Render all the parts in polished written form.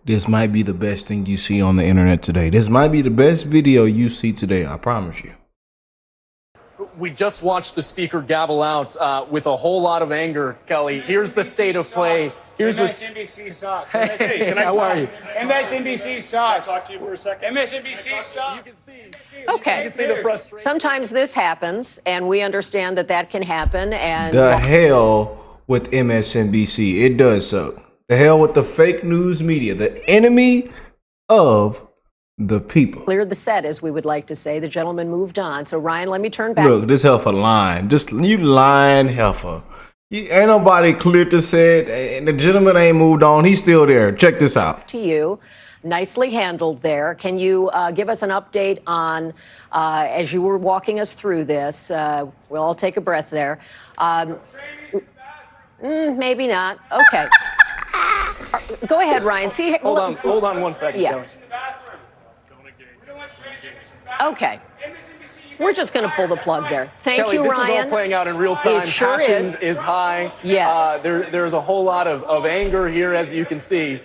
This might be the best thing you see on the internet today. This might be the best video you see today, I promise you. We just watched the speaker gavel out with a whole lot of anger, Kelly. Here's the state of play. Here's MSNBC sucks. Hey, how are you? MSNBC sucks. Talk to you for a second. MSNBC sucks. You can see. Okay. You can see the frustration. Sometimes this happens, and we understand that that can happen. And The hell with MSNBC. It does so. The hell with the fake news media, the enemy of the people. cleared the set, as we would like to say. The gentleman moved on. So, Ryan, let me turn back Look, this heifer lying. Just you lying heifer. Ain't nobody cleared the set, and the gentleman ain't moved on. He's still there. Check this out. to you. Nicely handled there. Can you give us an update on, as you were walking us through this, we'll all take a breath there. Maybe not. Okay. Go ahead, Ryan. See, Hold on 1 second, Yeah. Kelly. Okay. We're just going to pull the plug there. Thank Kelly, you, this Ryan. is all playing out in real time. It sure Passion is. high. Yes. There's a whole lot of anger here, as you can see.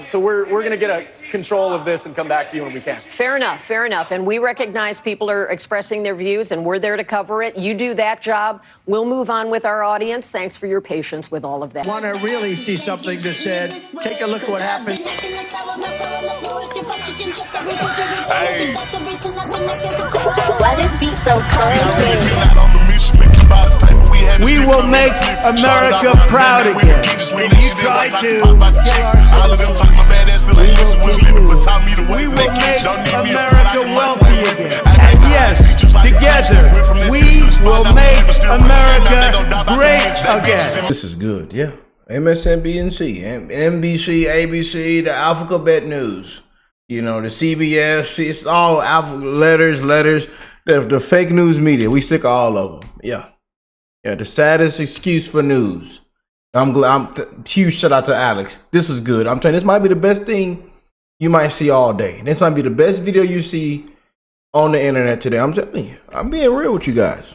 So we're going to get a control of this and come back to you when we can. Fair enough, fair enough. And we recognize people are expressing their views, and we're there to cover it. You do that job. We'll move on with our audience. Thanks for your patience with all of that. Want to really see something that said, take a look at what happened. Why this beat so cold? We will make America proud again. And you try to kill our We will make America wealthy again. And yes, together, we will make America great again. This is good, yeah. MSNBC, NBC, ABC, the Alphabet News, you know, the CBS, it's all letters, the fake news media. We sick of all of them, yeah. Yeah, the saddest excuse for news. I'm glad. Huge shout out to Alex. This is good. I'm telling you, this might be the best thing you might see all day. This might be the best video you see on the internet today. I'm telling you, I'm being real with you guys.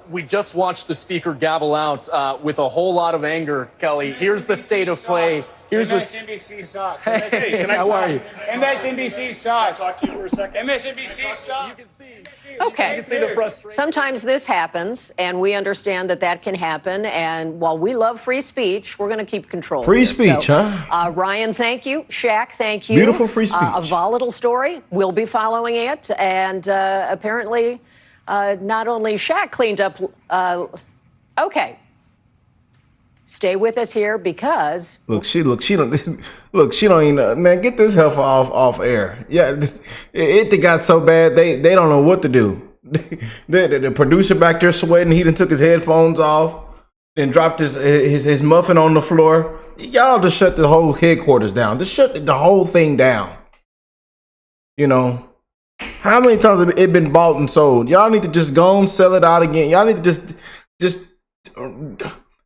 We just watched the speaker gavel out with a whole lot of anger, Kelly. Here's the state of play. Here's MSNBC sucks. Hey, how are you? MSNBC sucks. Talk to you for a second. MSNBC sucks. You can see. Okay. You can see the frustration. Sometimes this happens, and we understand that that can happen. And while we love free speech, we're going to keep control. Free here. speech, So, huh? Ryan, thank you. Shaq, thank you. Beautiful free speech. A volatile story. We'll be following it. And apparently, not only Shaq cleaned up. Okay. Stay with us here because She don't even, man, get this heifer off air. Yeah, it got so bad they don't know what to do. The producer back there sweating. He done took his headphones off, then dropped his muffin on the floor. Y'all just shut the whole headquarters down. Just shut the whole thing down. You know, how many times have it been bought and sold? Y'all need to just go and sell it out again. Y'all need to just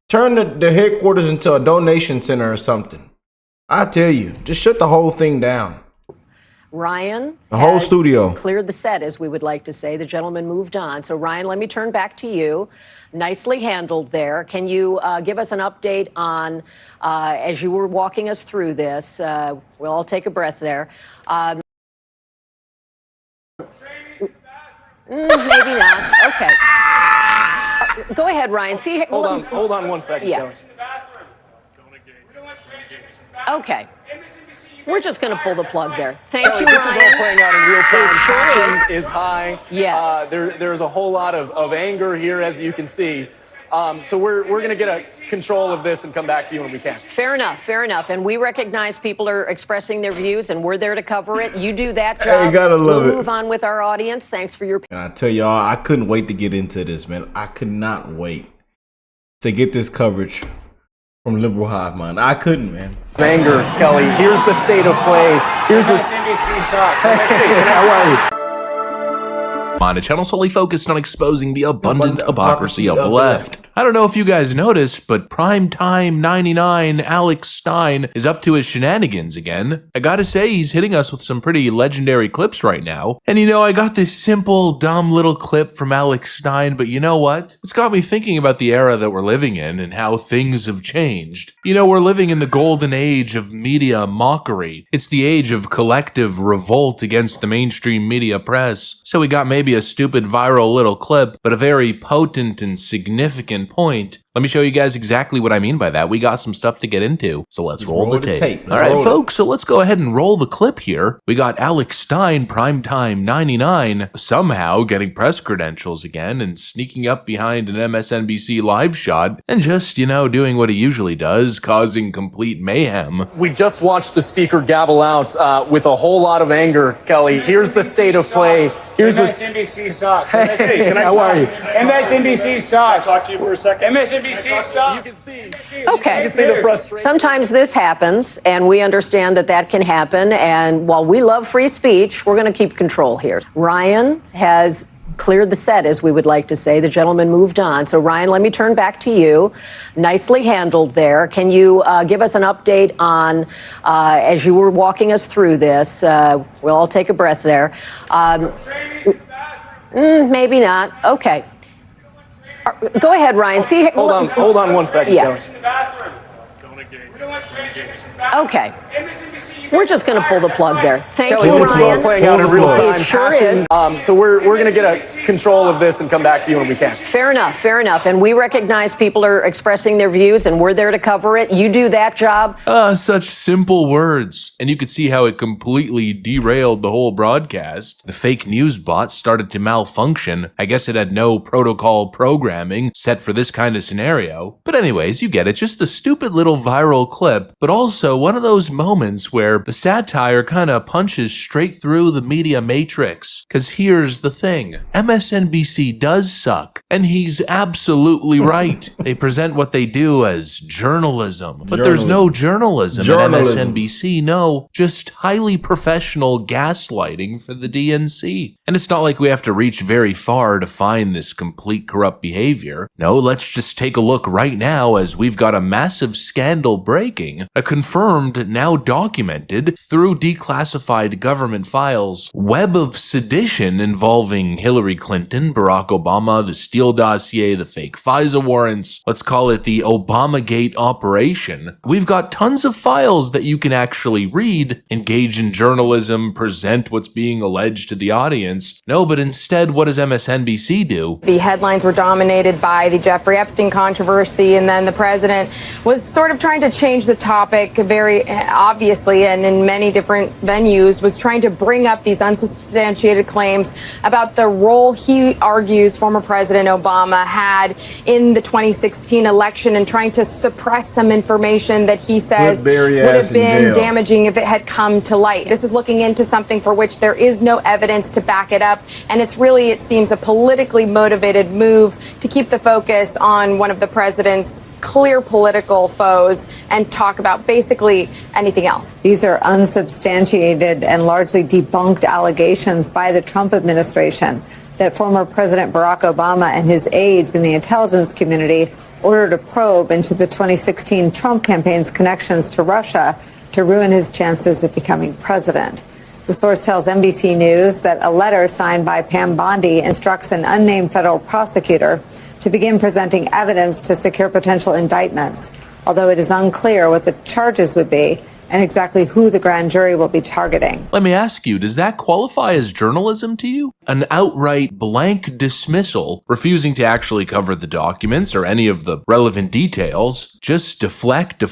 turn the headquarters into a donation center or something. I tell you, just shut the whole thing down. Ryan, The whole studio. cleared the set, as we would like to say. The gentleman moved on. So, Ryan, let me turn back to you. Nicely handled there. Can you give us an update on, as you were walking us through this, we'll all take a breath there. Maybe not. Okay. Go ahead, Ryan. See, Hold on 1 second, Yeah. Kelly. Okay. We're just going to pull the plug there. Thank Kelly, you, this Ryan. is all playing out in real time. It sure Passion is high. Yes. There's a whole lot of anger here, as you can see. So we're going to get a control of this and come back to you when we can. Fair enough, fair enough. And we recognize people are expressing their views, and we're there to cover it. You do that job. Hey, gotta love we'll it. move on with our audience. Thanks for your And I tell y'all, I couldn't wait to get into this, man. I could not wait to get this coverage from Liberal Hive Mind. I couldn't, man. Anger, Kelly. Here's the state of play. Here's the. MSNBC sucks. Hey, how are you? On a channel solely focused on exposing the abundant hypocrisy of the left. I don't know if you guys noticed, but Primetime 99 Alex Stein is up to his shenanigans again. I gotta say, he's hitting us with some pretty legendary clips right now. And you know, I got this simple, dumb little clip from Alex Stein, but you know what? It's got me thinking about the era that we're living in and how things have changed. You know, we're living in the golden age of media mockery. It's the age of collective revolt against the mainstream media press. So we got maybe a stupid viral little clip, but a very potent and significant point. Let me show you guys exactly what I mean by that. We got some stuff to get into, so let's roll the tape. All right, folks, so let's go ahead and roll the clip here. We got Alex Stein, Primetime 99, somehow getting press credentials again and sneaking up behind an MSNBC live shot and just, you know, doing what he usually does, causing complete mayhem. We just watched the speaker gavel out with a whole lot of anger, Kelly. Here's the state of play. Here's MSNBC sucks. Hey, how are you? MSNBC sucks. Talk to you for a second. MSNBC sucks. You can see. Okay. You can see the frustration. Sometimes this happens, and we understand that that can happen. And while we love free speech, we're going to keep control here. Ryan has cleared the set, as we would like to say. The gentleman moved on. So, Ryan, let me turn back to you. Nicely handled there. Can you give us an update on, as you were walking us through this, we'll all take a breath there. Maybe not. Okay. Go ahead, Ryan. See, Hold on 1 second, Yeah. Kelly. Okay. We're just going to pull the plug there. Thank Kelly, you, this is all Ryan. playing out in real time. It sure Passion. is. So we're going to get a control of this and come back to you when we can. Fair enough, fair enough. And we recognize people are expressing their views, and we're there to cover it. You do that job. Such simple words. And you could see how it completely derailed the whole broadcast. The fake news bot started to malfunction. I guess it had no protocol programming set for this kind of scenario. But anyways, you get it. Just a stupid little viral clip, but also one of those moments where the satire kind of punches straight through the media matrix. Because here's the thing. MSNBC does suck. And he's absolutely right. They present what they do as journalism. But there's no journalism at MSNBC. No, just highly professional gaslighting for the DNC. And it's not like we have to reach very far to find this complete corrupt behavior. No, let's just take a look right now as we've got a massive scandal breaking, a confirmed, now documented, through declassified government files, web of sedition involving Hillary Clinton, Barack Obama, the Steele dossier, the fake FISA warrants. Let's call it the Obamagate operation. We've got tons of files that you can actually read, engage in journalism, present what's being alleged to the audience. No, but instead, what does MSNBC do? The headlines were dominated by the Jeffrey Epstein controversy, and then the president was sort of trying to change the topic very obviously, and in many different venues, was trying to bring up these unsubstantiated claims about the role he argues former President Obama had in the 2016 election, and trying to suppress some information that he says would have been damaging if it had come to light. This is looking into something for which there is no evidence to back it up, and it's really, it seems, a politically motivated move to keep the focus on one of the president's clear political foes and talk about basically anything else. These are unsubstantiated and largely debunked allegations by the Trump administration that former President Barack Obama and his aides in the intelligence community ordered a probe into the 2016 Trump campaign's connections to Russia to ruin his chances of becoming president. The source tells NBC News that a letter signed by Pam Bondi instructs an unnamed federal prosecutor to begin presenting evidence to secure potential indictments, although it is unclear what the charges would be and exactly who the grand jury will be targeting. Let me ask you, does that qualify as journalism to you? An outright blank dismissal, refusing to actually cover the documents or any of the relevant details, just deflect,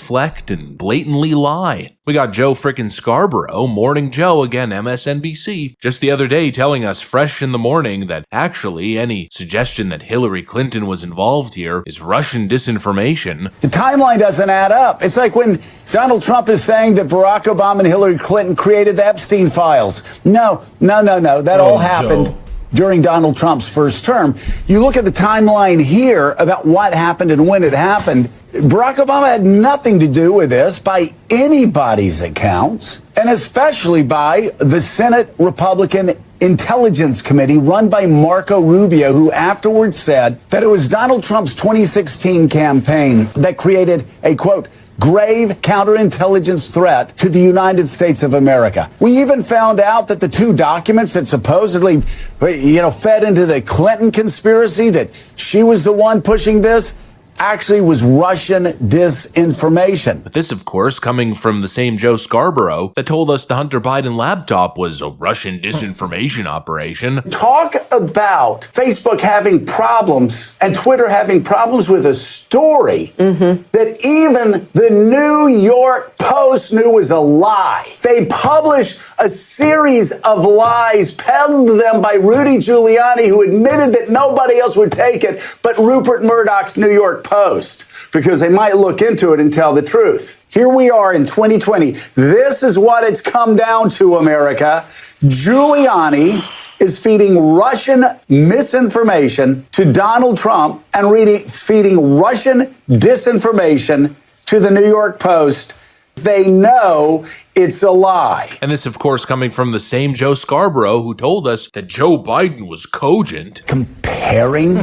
and blatantly lie. We got Joe frickin' Scarborough, Morning Joe, again, MSNBC, just the other day telling us fresh in the morning that actually any suggestion that Hillary Clinton was involved here is Russian disinformation. The timeline doesn't add up. It's like when Donald Trump is saying that Barack Obama and Hillary Clinton created the Epstein files. No. That all happened during Donald Trump's first term. You look at the timeline here about what happened and when it happened. Barack Obama had nothing to do with this by anybody's accounts, and especially by the Senate Republican Intelligence Committee run by Marco Rubio, who afterwards said that it was Donald Trump's 2016 campaign that created a, quote, grave counterintelligence threat to the United States of America. We even found out that the two documents that supposedly, fed into the Clinton conspiracy, that she was the one pushing this, actually was Russian disinformation. But this, of course, coming from the same Joe Scarborough that told us the Hunter Biden laptop was a Russian disinformation operation. Talk about Facebook having problems and Twitter having problems with a story that even the New York Post knew was a lie. They published a series of lies peddled to them by Rudy Giuliani, who admitted that nobody else would take it but Rupert Murdoch's New York Post, because they might look into it and tell the truth. Here we are in 2020. This is what it's come down to, America. Giuliani is feeding Russian misinformation to Donald Trump and feeding Russian disinformation to the New York Post. They know it's a lie. And this, of course, coming from the same Joe Scarborough who told us that Joe Biden was cogent. Comparing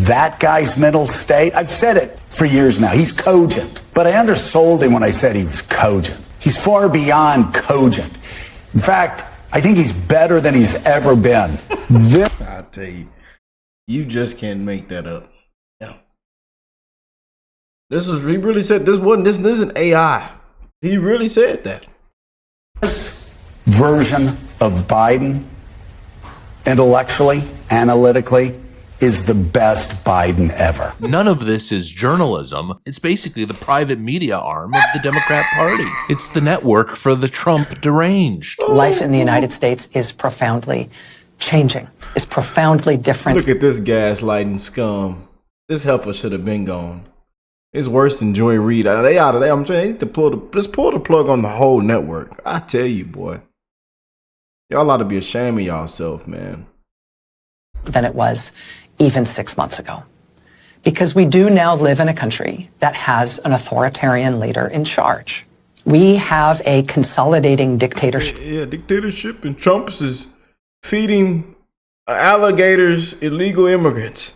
that guy's mental state, I've said it for years now, he's cogent. But I undersold him when I said he was cogent. He's far beyond cogent. In fact, I think he's better than he's ever been. I tell you, you just can't make that up. Yeah. He really said this isn't AI. He really said that. This version of Biden, intellectually, analytically, is the best Biden ever. None of this is journalism. It's basically the private media arm of the Democrat Party. It's the network for the Trump deranged. Life in the United States is profoundly changing. It's profoundly different. Look at this gaslighting scum. This helper should have been gone. It's worse than Joy Reid. They out of there. I'm saying they need to just pull the plug on the whole network. I tell you, boy. Y'all ought to be ashamed of yourself, man. Than it was even 6 months ago. Because we do now live in a country that has an authoritarian leader in charge. We have a consolidating dictatorship. Yeah, dictatorship, and Trump is feeding alligators illegal immigrants.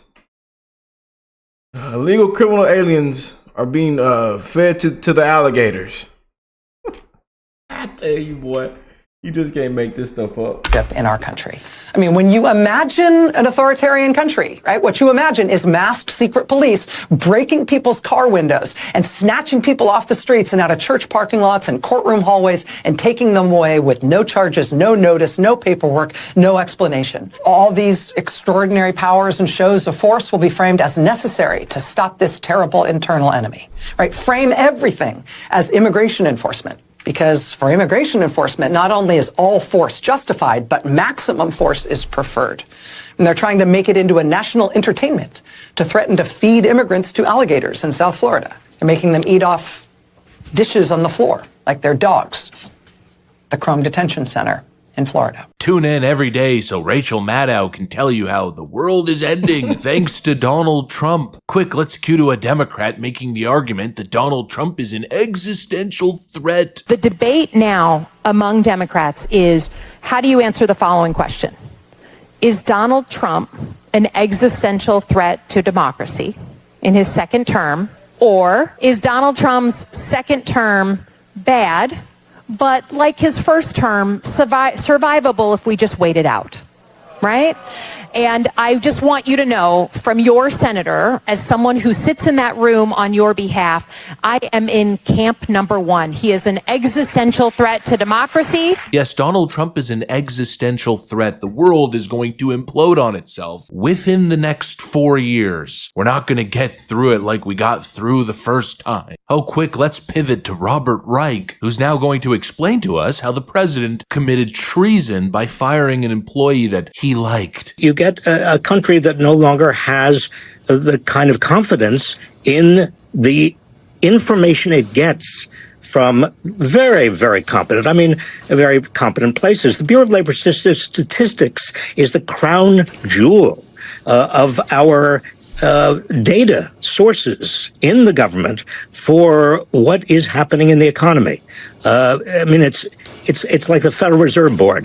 Illegal criminal aliens are being fed to the alligators. I tell you, boy, you just can't make this stuff up. In our country. I mean, when you imagine an authoritarian country, right, what you imagine is masked secret police breaking people's car windows and snatching people off the streets and out of church parking lots and courtroom hallways and taking them away with no charges, no notice, no paperwork, no explanation. All these extraordinary powers and shows of force will be framed as necessary to stop this terrible internal enemy, right? Frame everything as immigration enforcement. Because for immigration enforcement, not only is all force justified, but maximum force is preferred. And they're trying to make it into a national entertainment to threaten to feed immigrants to alligators in South Florida. They're making them eat off dishes on the floor like they're dogs. The Crumb Detention Center in Florida. Tune in every day so Rachel Maddow can tell you how the world is ending thanks to Donald Trump. Quick, let's cue to a Democrat making the argument that Donald Trump is an existential threat. The debate now among Democrats is, how do you answer the following question? Is Donald Trump an existential threat to democracy in his second term? Or is Donald Trump's second term bad, but like his first term, survivable if we just wait it out, right? And I just want you to know from your senator, as someone who sits in that room on your behalf, I am in camp number one. He is an existential threat to democracy. Yes, Donald Trump is an existential threat. The world is going to implode on itself within the next 4 years. We're not going to get through it like we got through the first time. Oh, quick, let's pivot to Robert Reich, who's now going to explain to us how the president committed treason by firing an employee that he liked. You get a country that no longer has the kind of confidence in the information it gets from very, very competent places. The Bureau of Labor Statistics is the crown jewel of our data sources in the government for what is happening in the economy. it's like the Federal Reserve Board.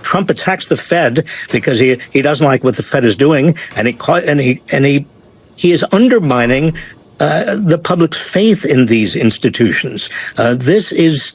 Trump attacks the Fed because he doesn't like what the Fed is doing, and he is undermining the public's faith in these institutions. This is,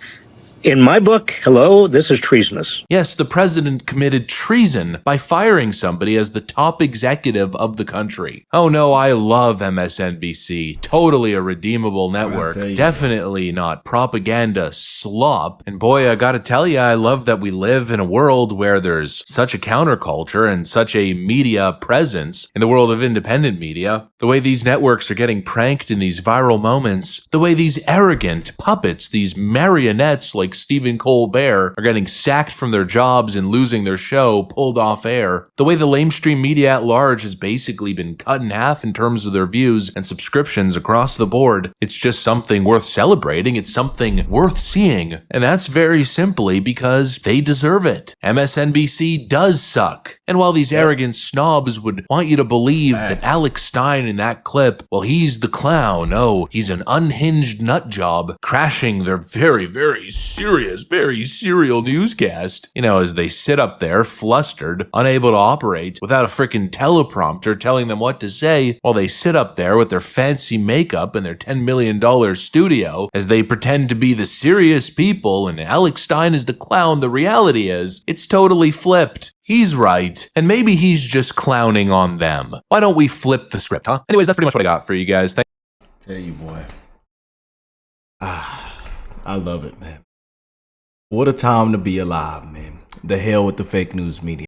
in my book, this is treasonous. Yes, the president committed treason by firing somebody as the top executive of the country. Oh no, I love MSNBC. Totally a redeemable network. Definitely not propaganda slop. And boy, I gotta tell you, I love that we live in a world where there's such a counterculture and such a media presence in the world of independent media. The way these networks are getting pranked in these viral moments, the way these arrogant puppets, these marionettes like Stephen Colbert are getting sacked from their jobs and losing their show, pulled off air. The way the lamestream media at large has basically been cut in half in terms of their views and subscriptions across the board. It's just something worth celebrating. It's something worth seeing. And that's very simply because they deserve it. MSNBC does suck. And while these arrogant snobs would want you to believe that Alex Stein in that clip, well, he's the clown. Oh, he's an unhinged nut job, crashing their very, very very serial newscast, as they sit up there flustered, unable to operate without a freaking teleprompter telling them what to say, while they sit up there with their fancy makeup and their $10 million studio as they pretend to be the serious people and Alex Stein is the clown. The reality is, it's totally flipped. He's right, and maybe he's just clowning on them. Why don't we flip the script, huh? Anyways, that's pretty much what I got for you guys. Tell you, boy. I love it, man. What a time to be alive, man. The hell with the fake news media.